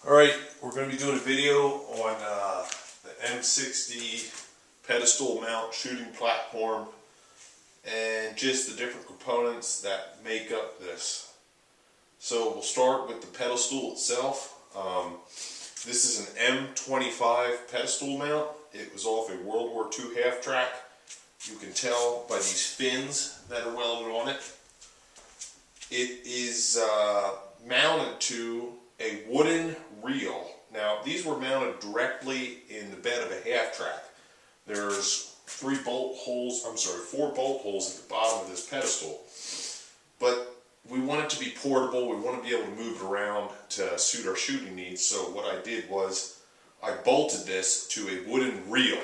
Alright, we're going to be doing a video on the M60 Pedestal mount shooting platform and just the different components that make up this. So we'll start with the pedal stool itself. This is an M25 Pedestal mount. It was off a World War II half track. You can tell by these fins that are welded on it. It is mounted to a wooden reel. Now these were mounted directly in the bed of a half track. There's four bolt holes at the bottom of this pedestal. But we want it to be portable. We want to be able to move it around to suit our shooting needs. So what I did was I bolted this to a wooden reel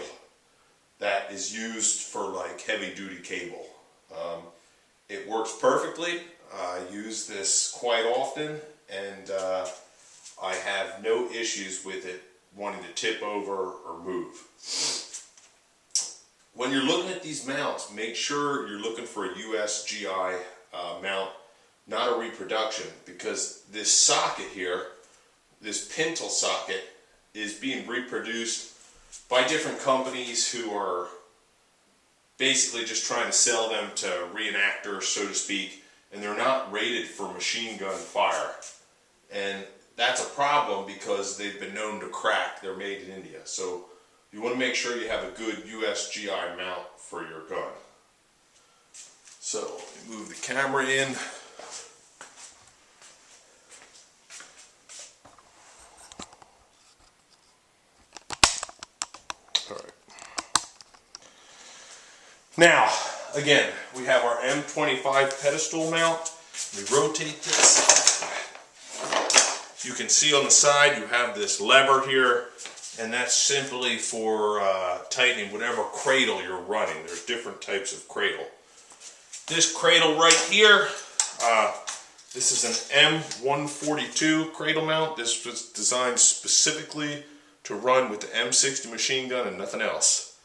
that is used for like heavy duty cable. It works perfectly. I use this quite often, and I have no issues with it wanting to tip over or move. When you're looking at these mounts, make sure you're looking for a USGI mount, not a reproduction, because this socket here, this pintle socket, is being reproduced by different companies who are basically just trying to sell them to reenactors, so to speak, and they're not rated for machine gun fire. And that's a problem because they've been known to crack. They're made in India. So you want to make sure you have a good USGI mount for your gun. So move the camera in. All right. Now, again, we have our M25 Pedestal mount. We rotate this. You can see on the side you have this lever here, and that's simply for tightening whatever cradle you're running. There's different types of cradle. This cradle right here, this is an M142 Cradle mount. This was designed specifically to run with the M60 Machine Gun and nothing else.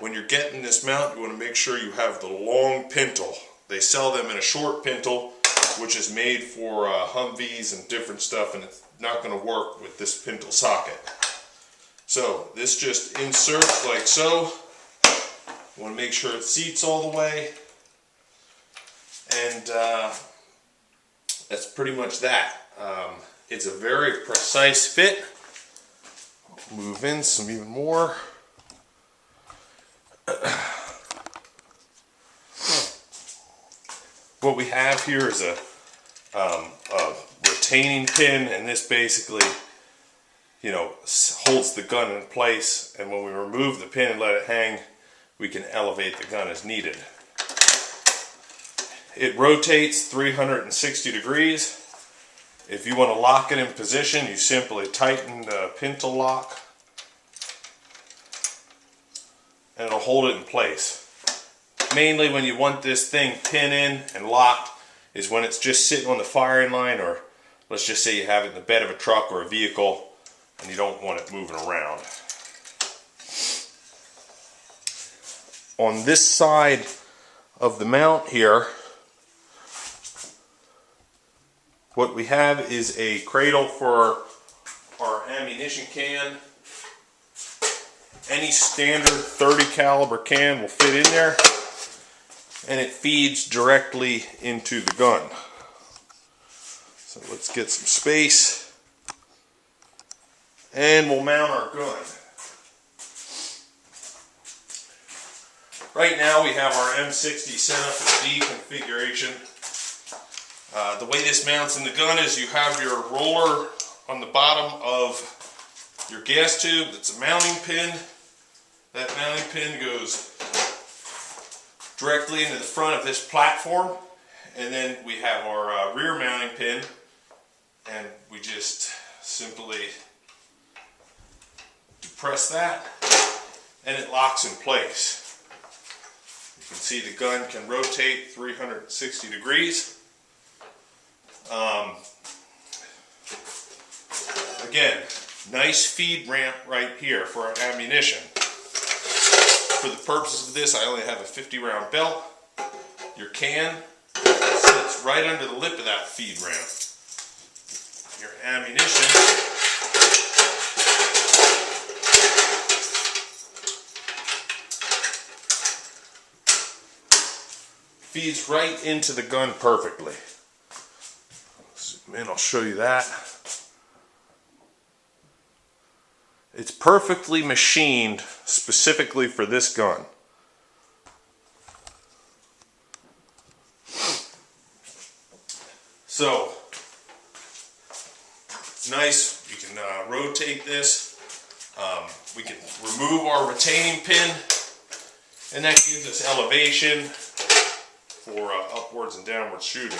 When you're getting this mount, you want to make sure you have the long pintle. They sell them in a short pintle, which is made for Humvees and different stuff, and it's not going to work with this pintle socket. So this just inserts like so. You want to make sure it seats all the way, and that's pretty much that. It's a very precise fit. Move in some even more. What we have here is a retaining pin, and this basically, holds the gun in place, and when we remove the pin and let it hang, we can elevate the gun as needed. It rotates 360 degrees. If you want to lock it in position, you simply tighten the pintle lock, and it'll hold it in place. Mainly when you want this thing pinned in and locked is when it's just sitting on the firing line, or let's just say you have it in the bed of a truck or a vehicle and you don't want it moving around. On this side of the mount here, what we have is a cradle for our ammunition can. Any standard 30 caliber can will fit in there, and it feeds directly into the gun. So let's get some space, and we'll mount our gun. Right now we have our M60 set up in D configuration. The way this mounts in the gun is you have your roller on the bottom of your gas tube. That's a mounting pin. That mounting pin goes directly into the front of this platform, and then we have our rear mounting pin, and we just simply depress that, and it locks in place. You can see the gun can rotate 360 degrees. Again, nice feed ramp right here for our ammunition. For the purposes of this, I only have a 50 round belt. Your can sits right under the lip of that feed ramp. Your ammunition feeds right into the gun perfectly. Zoom in, I'll show you that. It's perfectly machined specifically for this gun. So, it's nice. You can rotate this. We can remove our retaining pin, and that gives us elevation for upwards and downward shooting.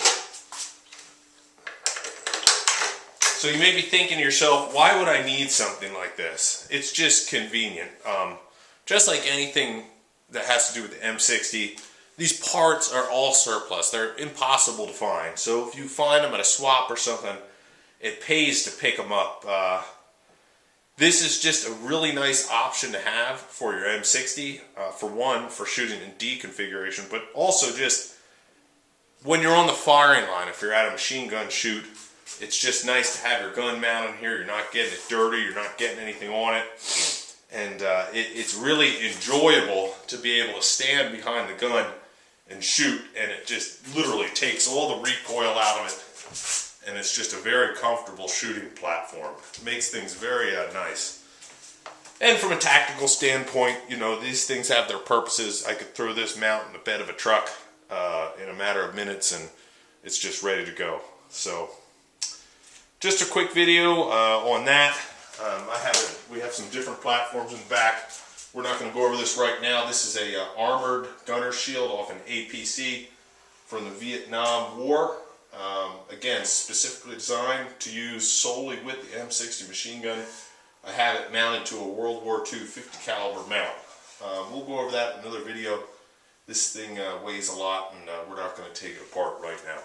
So you may be thinking to yourself, why would I need something like this? It's just convenient. Just like anything that has to do with the M60, these parts are all surplus. They're impossible to find. So if you find them at a swap or something, it pays to pick them up. This is just a really nice option to have for your M60. For one, for shooting in D configuration, but also just when you're on the firing line, if you're at a machine gun shoot, it's just nice to have your gun mounted here. You're not getting it dirty. You're not getting anything on it. And it's really enjoyable to be able to stand behind the gun and shoot, and it just literally takes all the recoil out of it. And it's just a very comfortable shooting platform. It makes things very nice. And from a tactical standpoint, you know, these things have their purposes. I could throw this mount in the bed of a truck in a matter of minutes, and it's just ready to go. So, just a quick video on that. We have some different platforms in the back. We're not going to go over this right now. This is a armored gunner shield off an APC from the Vietnam War. Again, specifically designed to use solely with the M60 machine gun. I have it mounted to a World War II 50 caliber mount. We'll go over that in another video. This thing weighs a lot, and we're not going to take it apart right now.